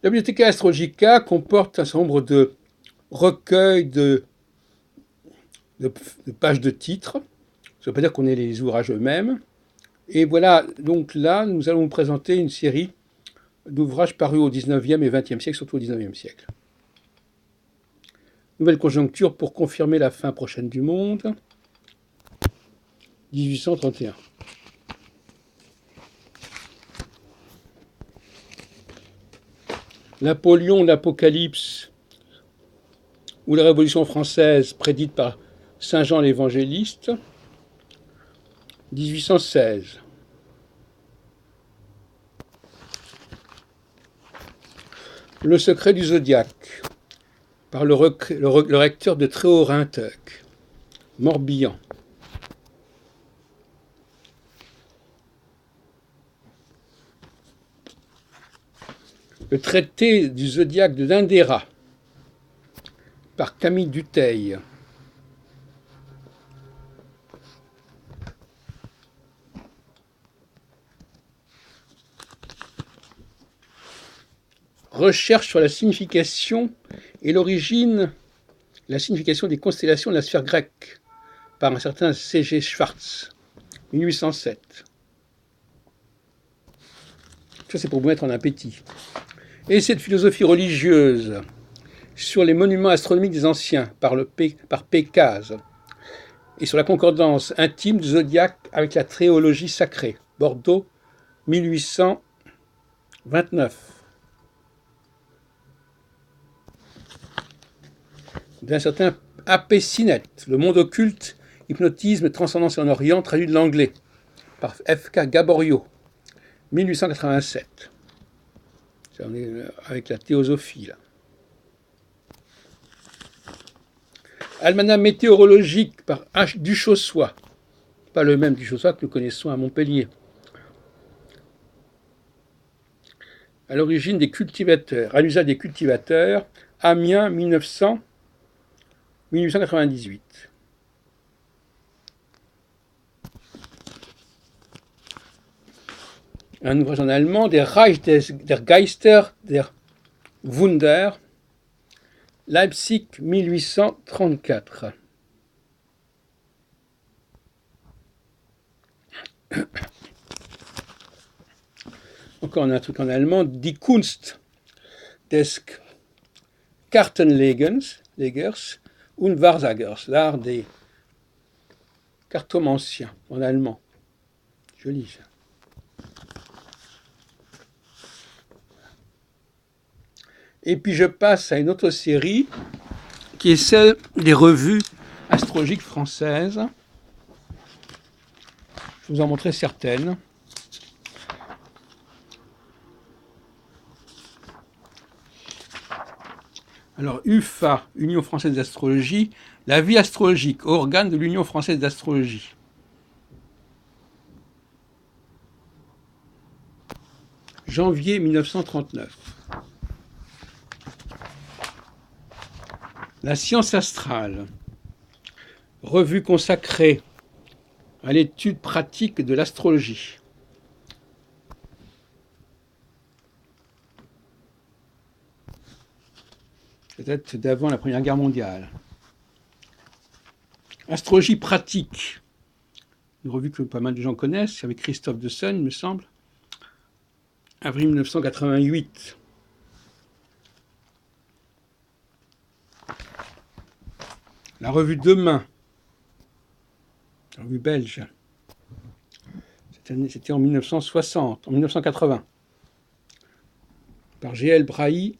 La Bibliotheca Astrologica comporte un certain nombre de recueils de pages de titres. Ça ne veut pas dire qu'on ait les ouvrages eux-mêmes. Et voilà, donc là, nous allons vous présenter une série d'ouvrages parus au XIXe et XXe siècle, surtout au XIXe siècle. Nouvelle conjoncture pour confirmer la fin prochaine du monde, 1831. Napoléon, l'Apocalypse ou la Révolution française prédite par Saint Jean l'Évangéliste, 1816. Le secret du zodiaque, par le recteur de Tréorintec, Morbihan. Le traité du zodiaque de Dindéra, par Camille Dutheil. Recherche sur la signification et l'origine, la signification des constellations de la sphère grecque, par un certain C.G. Schwartz, 1807. Ça, c'est pour vous mettre en appétit. Et cette philosophie religieuse sur les monuments astronomiques des anciens, par Pécase, et sur la concordance intime du zodiaque avec la théologie sacrée, Bordeaux, 1829. D'un certain A.P. Sinnett, Le monde occulte, hypnotisme, transcendance en Orient, traduit de l'anglais, par F.K. Gaborio, 1887. On est avec la théosophie, là. Almanach météorologique par H. Duchossois, pas le même Duchossois que nous connaissons à Montpellier. À l'origine des cultivateurs, à l'usage des cultivateurs, Amiens, 1898. Un ouvrage en allemand, Der Reich der Geister, der Wunder, Leipzig, 1834. Encore un truc en allemand, Die Kunst des Kartenlegers und Wahrsagers, l'art des cartomanciens en allemand. Joli ça. Et puis je passe à une autre série qui est celle des revues astrologiques françaises. Je vais vous en montrer certaines. Alors, UFA, Union française d'astrologie, la vie astrologique, organe de l'Union française d'astrologie. Janvier 1939. La science astrale, revue consacrée à l'étude pratique de l'astrologie. Peut-être d'avant la Première Guerre mondiale. Astrologie pratique, une revue que pas mal de gens connaissent, avec Christophe de Seine, il me semble. Avril 1988. La revue Demain, la revue belge. C'était en 1980. Par G.L. Brahi,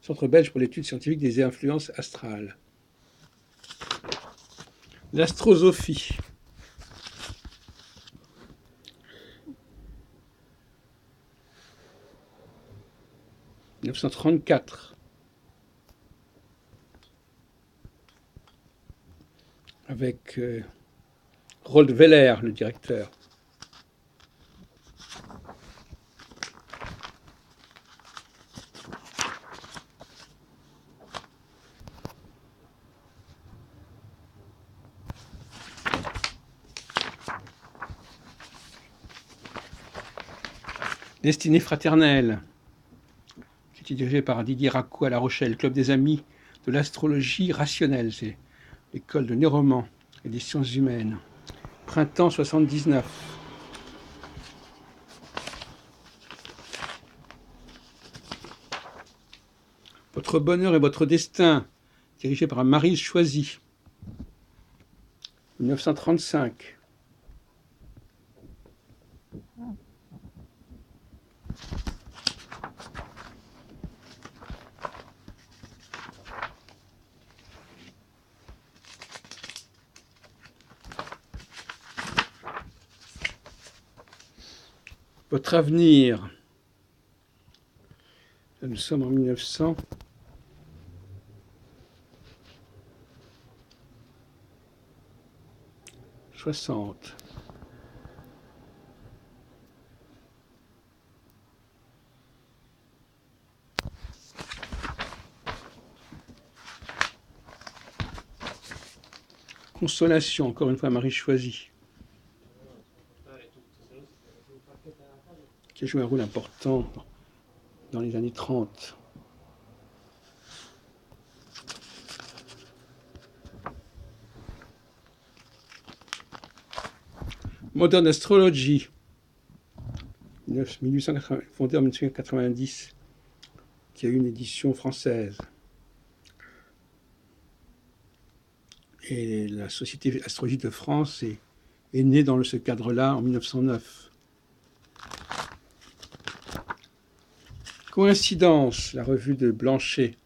Centre belge pour l'étude scientifique des influences astrales. L'astrosophie. « 1934. Avec Rold Weller, le directeur. Destinée fraternelle. C'était dirigé par Didier Raco à La Rochelle, Club des Amis de l'astrologie rationnelle. C'est l'école de Néroman et des sciences humaines. Printemps 79. Votre bonheur et votre destin, dirigé par Maryse Choisy. 1935. Votre avenir. Là, nous sommes en 1960. Consolation, encore une fois, Maryse Choisy, qui a joué un rôle important dans les années 30. Modern Astrology, 1880, fondée en 1890, qui a eu une édition française. Et la Société astrologique de France est née dans ce cadre-là en 1909. Coïncidence, la revue de Blanchet.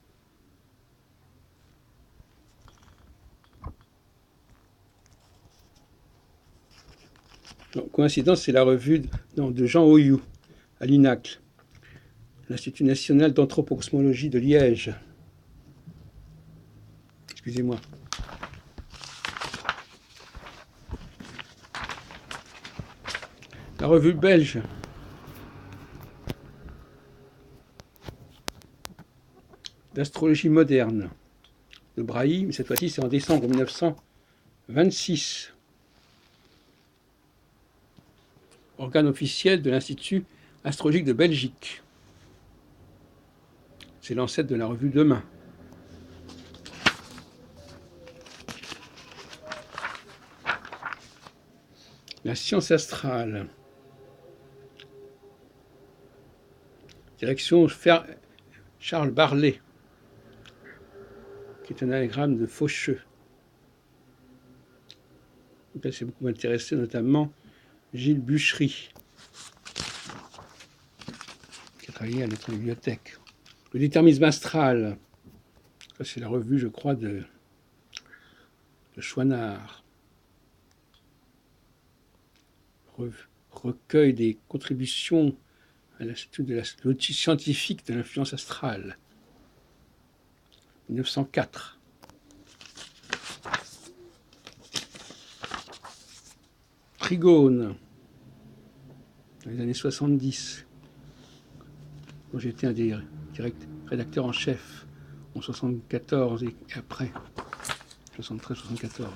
Non, coïncidence, c'est la revue de Jean Hoyoux, à l'INACL, l'Institut national d'anthropocosmologie de Liège. Excusez-moi. La revue belge. D'astrologie moderne de Brailly, mais cette fois-ci c'est en décembre 1926. Organe officiel de l'Institut astrologique de Belgique. C'est l'ancêtre de la revue Demain. La science astrale. Direction Charles Barlet, qui est un anagramme de Faucheux. Là, c'est beaucoup intéressé, notamment Gilles Bûchery, qui a travaillé à notre bibliothèque. Le déterminisme astral, ça c'est la revue, je crois, de Chouinard. Recueil des contributions à l'Institut de l'outil scientifique de l'influence astrale. 1904. Trigone, dans les années 70, quand j'étais un des rédacteurs en chef, en 74 et après, 73-74.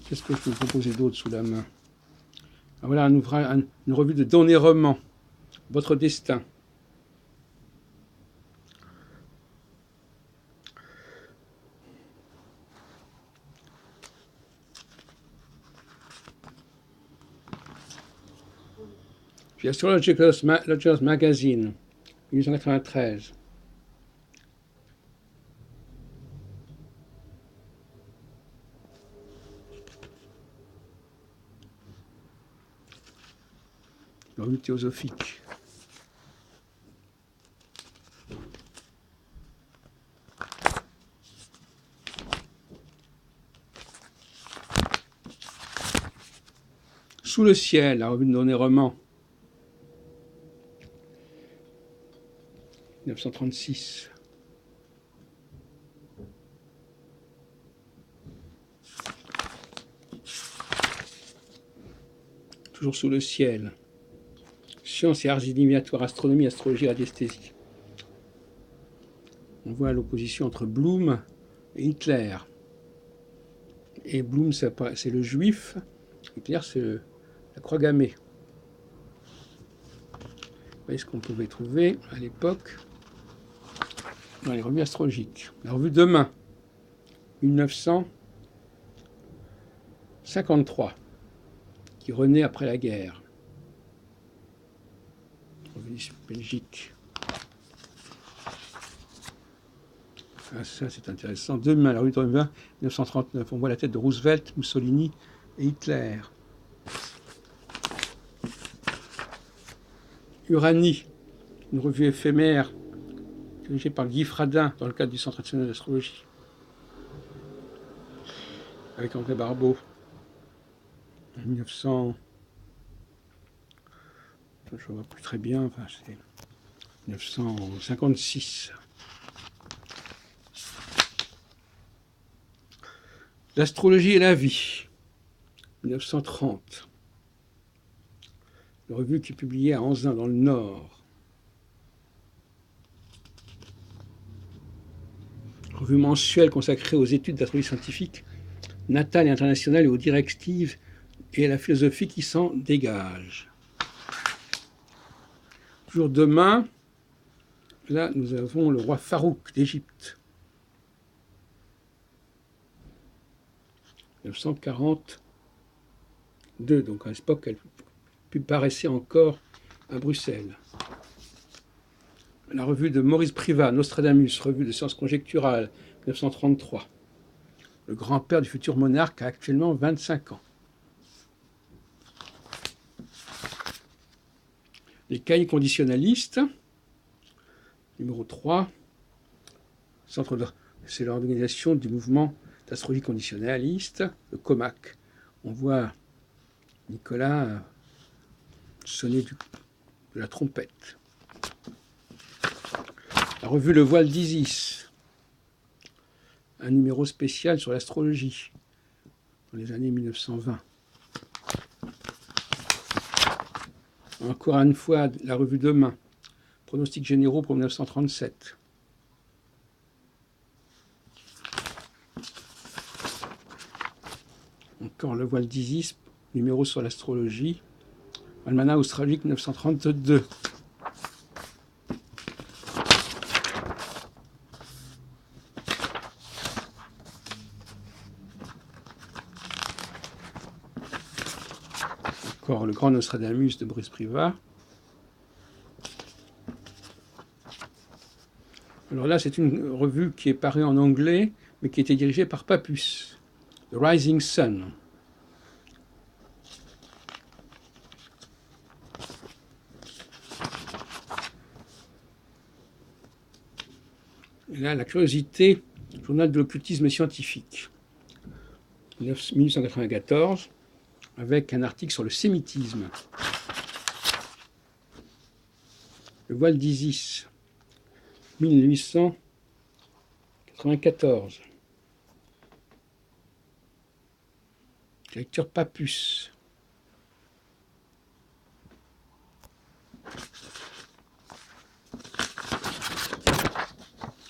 Qu'est-ce que je peux vous proposer d'autre sous la main? Voilà une revue de Don Néroman, Votre destin. Puis Astrologers Magazine, 1893. Revue théosophique. Sous le ciel, la revue de Don Néroman. 1936. Toujours sous le ciel. Sciences et arts éliminatoires, astronomie, astrologie, radiesthésie. On voit l'opposition entre Bloom et Hitler. Et Bloom, c'est le juif, Hitler, c'est la croix gammée. voyez ce qu'on pouvait trouver à l'époque dans les revues astrologiques. La revue Demain, 1953, qui renaît après la guerre. Revue Belgique. Ah, ça, c'est intéressant. Demain, la revue Demain, 1939. On voit la tête de Roosevelt, Mussolini et Hitler. Uranie, une revue éphémère dirigée par Guy Fradin dans le cadre du Centre national d'astrologie, avec André Barbeau. En 1900, je ne vois plus très bien, enfin c'est 1956. L'astrologie et la vie, 1930. Une revue qui est publiée à Anzin, dans le Nord. Revue mensuelle consacrée aux études d'astrologie scientifique, natale et internationale, et aux directives et à la philosophie qui s'en dégage. Toujours demain, là nous avons le roi Farouk d'Égypte. 1942, donc à l'époque elle paraissait encore à Bruxelles. La revue de Maurice Privat, Nostradamus, revue de sciences conjecturales, 1933. Le grand-père du futur monarque a actuellement 25 ans. Les cahiers conditionnalistes, numéro 3, c'est l'organisation du mouvement d'astrologie conditionnaliste, le COMAC. On voit Nicolas sonner de la trompette. La revue Le Voile d'Isis, un numéro spécial sur l'astrologie dans les années 1920. Encore une fois, la revue Demain, pronostics généraux pour 1937. Encore Le Voile d'Isis, numéro sur l'astrologie, Almanach astrologique 1932. Encore le grand Nostradamus de Maurice Privat. Alors là, c'est une revue qui est parue en anglais, mais qui était dirigée par Papus, The Rising Sun. Et là, La Curiosité, journal de l'occultisme scientifique, 1894, avec un article sur le sémitisme. Le Voile d'Isis, 1894. Lecture Papus.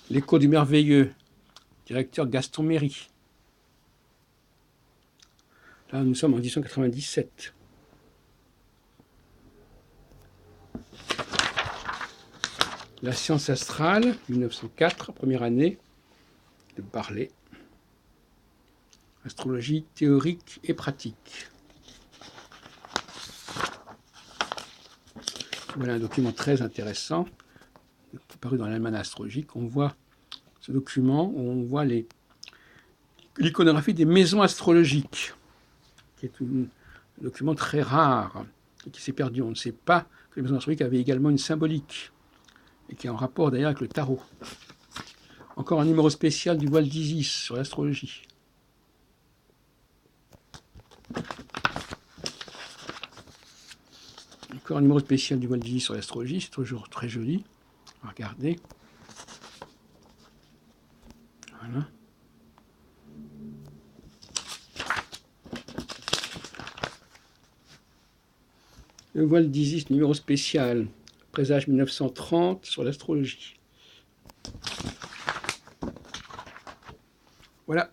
L'écho du merveilleux, directeur Gaston Méry. Là, nous sommes en 1897. La science astrale, 1904, première année de Barlet. Astrologie théorique et pratique. Voilà un document très intéressant, paru dans l'Almanach astrologique. On voit ce document où on voit l'iconographie des maisons astrologiques, qui est un document très rare et qui s'est perdu. On ne sait pas que les maisons astrologiques avaient également une symbolique, et qui est en rapport d'ailleurs avec le tarot. Encore un numéro spécial du Voile d'Isis sur l'astrologie. Encore un numéro spécial du Voile d'Isis sur l'astrologie, c'est toujours très joli. On va regarder. Voilà. Le Voile d'Isis, numéro spécial, présage 1930 sur l'astrologie. Voilà.